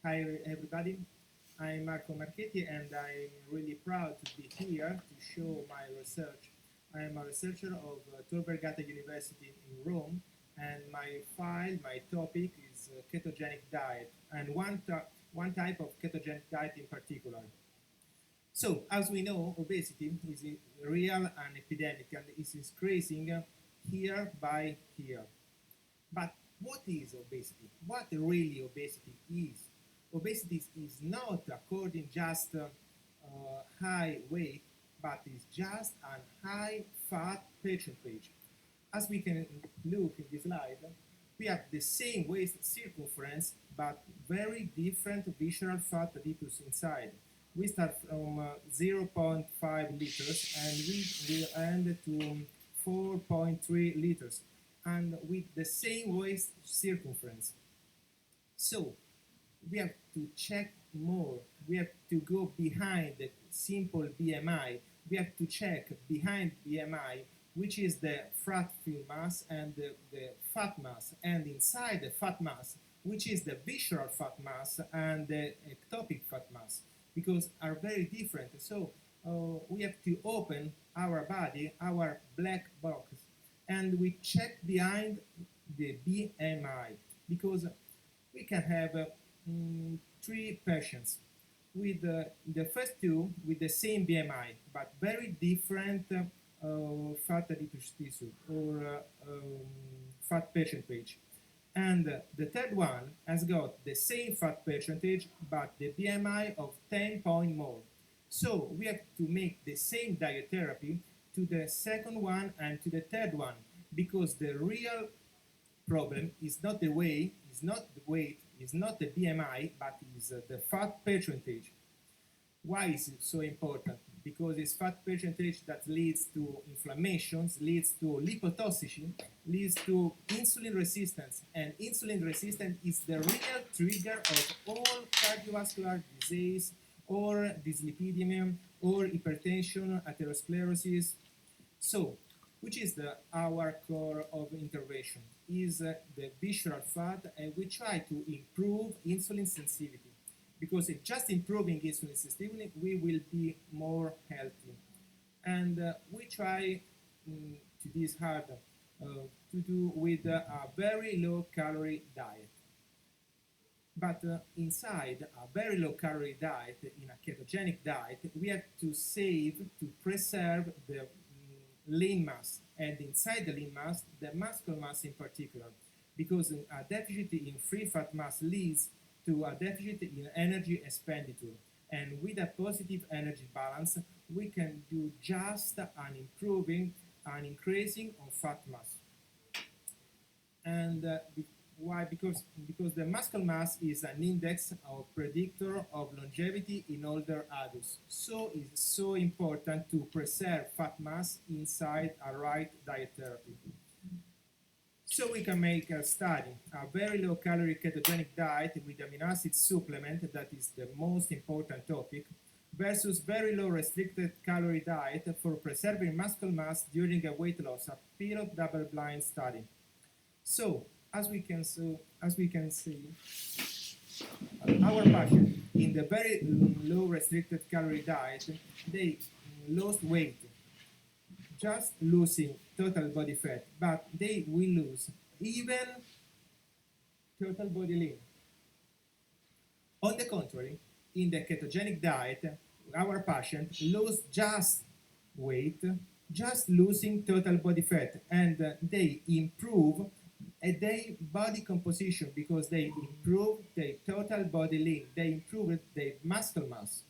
Hi everybody, I'm Marco Marchetti and I'm really proud to be here to show my research. I am a researcher of Tor Vergata University in Rome and my topic is ketogenic diet and one type of ketogenic diet in particular. So, as we know, obesity is a real and epidemic and is increasing year by year. But what is obesity? What really obesity is? Obesity is not according just high weight, but is just a high fat percentage. As we can look in this slide, we have the same waist circumference, but very different visceral fat adipose inside. We start from 0.5 liters and we will end to 4.3 liters and with the same waist circumference. So we have to check more. We have to go behind the simple BMI. We have to check behind BMI, which is the fat mass and the fat mass, and inside the fat mass, which is the visceral fat mass and the ectopic fat mass, because are very different. So we have to open our body, our black box, and we check behind the BMI because we can have three patients with the first two with the same BMI but very different fat adipose tissue or fat percentage. And the third one has got the same fat percentage but the BMI of 10 point more. So we have to make the same diet therapy to the second one and to the third one because the real problem is not the weight, is not the BMI, but is the fat percentage. Why is it so important? Because it's fat percentage that leads to inflammations, leads to lipotoxicity, leads to insulin resistance, and insulin resistance is the real trigger of all cardiovascular disease or dyslipidemia or hypertension, atherosclerosis. So, which is our core of intervention, is the visceral fat, and we try to improve insulin sensitivity. Because if just improving insulin sensitivity, we will be more healthy. And we try to this hard to do with a very low calorie diet. But inside a very low calorie diet, in a ketogenic diet, we have to save, to preserve the lean mass, and inside the lean mass, the muscle mass in particular, because a deficit in free fat mass leads to a deficit in energy expenditure, and with a positive energy balance, we can do just an improving, an increasing of fat mass. And why? Because the muscle mass is an index or predictor of longevity in older adults. So it's so important to preserve fat mass inside a right diet therapy. So we can make a study, a very low calorie ketogenic diet with amino acid supplement, that is the most important topic, versus very low restricted calorie diet for preserving muscle mass during a weight loss, a pilot double-blind study. So, as we can see, our patients in the very low restricted calorie diet, they lost weight, just losing total body fat, but they will lose even total body lean. On the contrary, in the ketogenic diet, our patient lose just weight, just losing total body fat, and they improve their body composition because they improve their total body lean, they improve their muscle mass.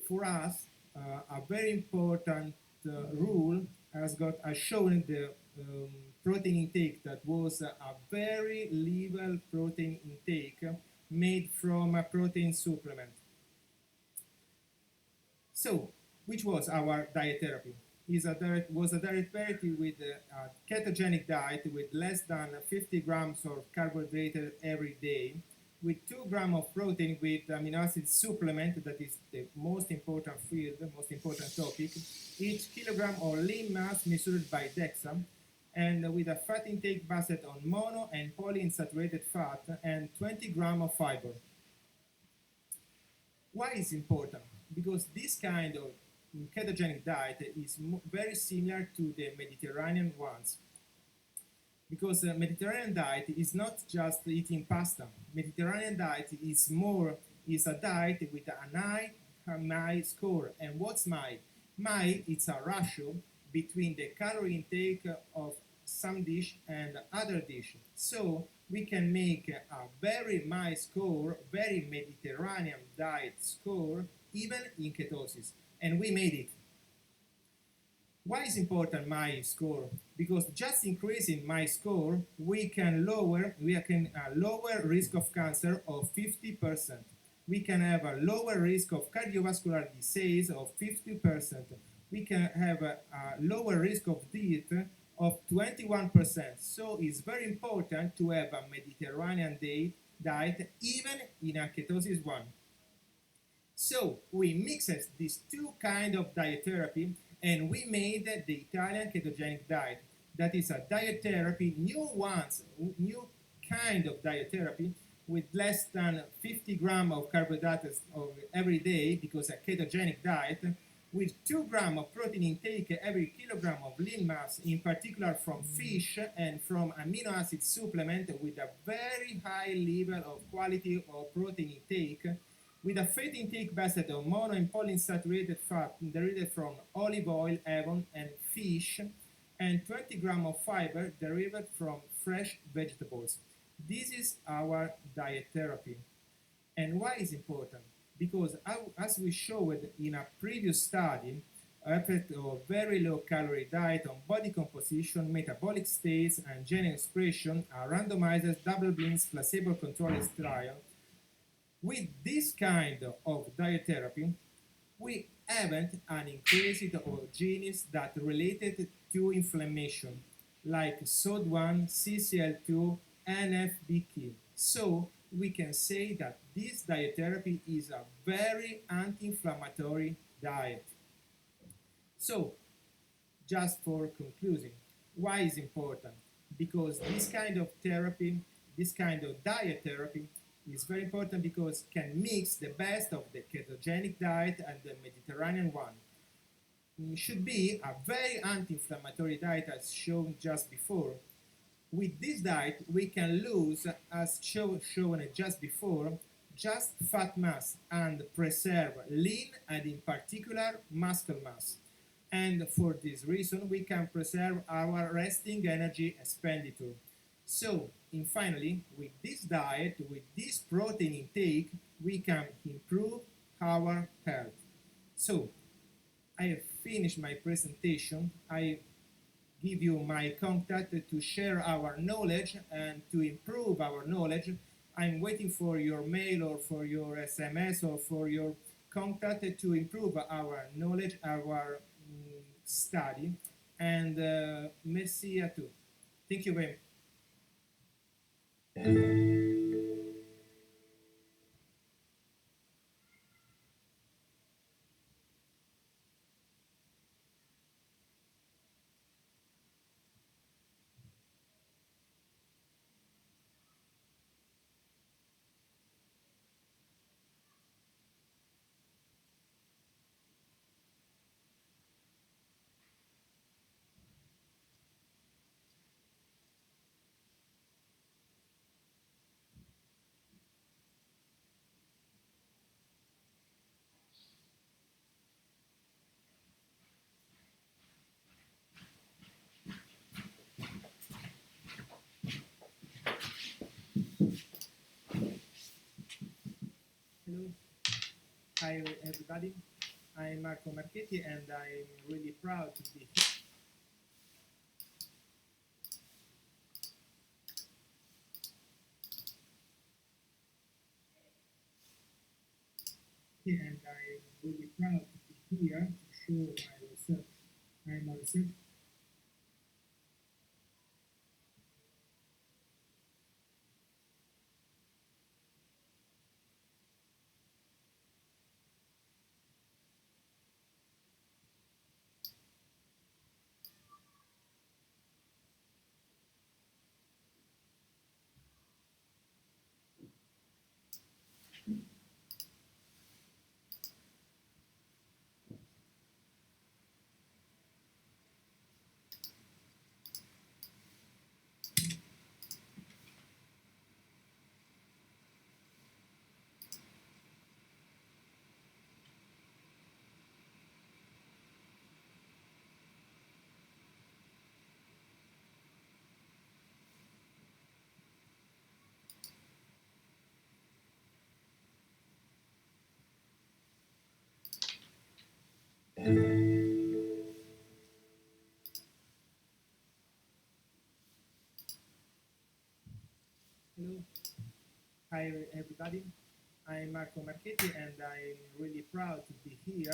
For us, a very important rule has shown the protein intake that was a very liberal protein intake made from a protein supplement. So, which was our diet therapy? Was a diet therapy with a ketogenic diet with less than 50 grams of carbohydrate every day, with 2 grams of protein with amino acid supplement, that is the most important field, the most important topic, each kilogram of lean mass measured by DEXA, and with a fat intake based on mono and polyunsaturated fat and 20 grams of fiber. Why is important? Because this kind of ketogenic diet is very similar to the Mediterranean ones. Because the Mediterranean diet is not just eating pasta. Mediterranean diet is a diet with a high score. And what's MAI? MAI is a ratio between the calorie intake of some dish and other dish. So we can make a very MAI score, very Mediterranean diet score, even in ketosis. And we made it. Why is important MAI score? Because just increasing MAI score, we can lower risk of cancer of 50%. We can have a lower risk of cardiovascular disease of 50%. We can have a lower risk of death of 21%. So it's very important to have a Mediterranean diet even in a ketosis one. So we mixed these two kinds of diet therapy and we made the Italian ketogenic diet. That is a diet therapy, new kind of diet therapy with less than 50 grams of carbohydrates every day because a ketogenic diet, with 2 grams of protein intake every kilogram of lean mass, in particular from fish and from amino acid supplement with a very high level of quality of protein intake, with a fat intake based on mono and polyunsaturated fat derived from olive oil, avon, and fish, and 20 grams of fiber derived from fresh vegetables. This is our diet therapy. And why is important? Because as we showed in a previous study, effect of very low calorie diet on body composition, metabolic states, and gene expression, a randomized double-blind placebo-controlled trial. With this kind of diet therapy, we haven't an increase of genes that related to inflammation, like SOD1, CCL2, NFBK. So we can say that this diet therapy is a very anti-inflammatory diet. So, just for concluding, why is important? Because this kind of therapy, this kind of diet therapy is very important because it can mix the best of the ketogenic diet and the Mediterranean one. It should be a very anti-inflammatory diet as shown just before. With this diet, we can lose, as shown just before, just fat mass and preserve lean and in particular muscle mass. And for this reason, we can preserve our resting energy expenditure. So, finally, with this diet, with this protein intake, we can improve our health. So, I have finished my presentation. I give you my contact to share our knowledge and to improve our knowledge. I'm waiting for your mail or for your SMS or for your contact to improve our knowledge, our study. And merci à tous. Thank you very much. Hello. Hi, everybody. I'm Marco Marchetti, and I'm really proud to be here. And I'm really proud to be here to show my research. I'm a researcher. Hi everybody, I'm Marco Marchetti and I'm really proud to be here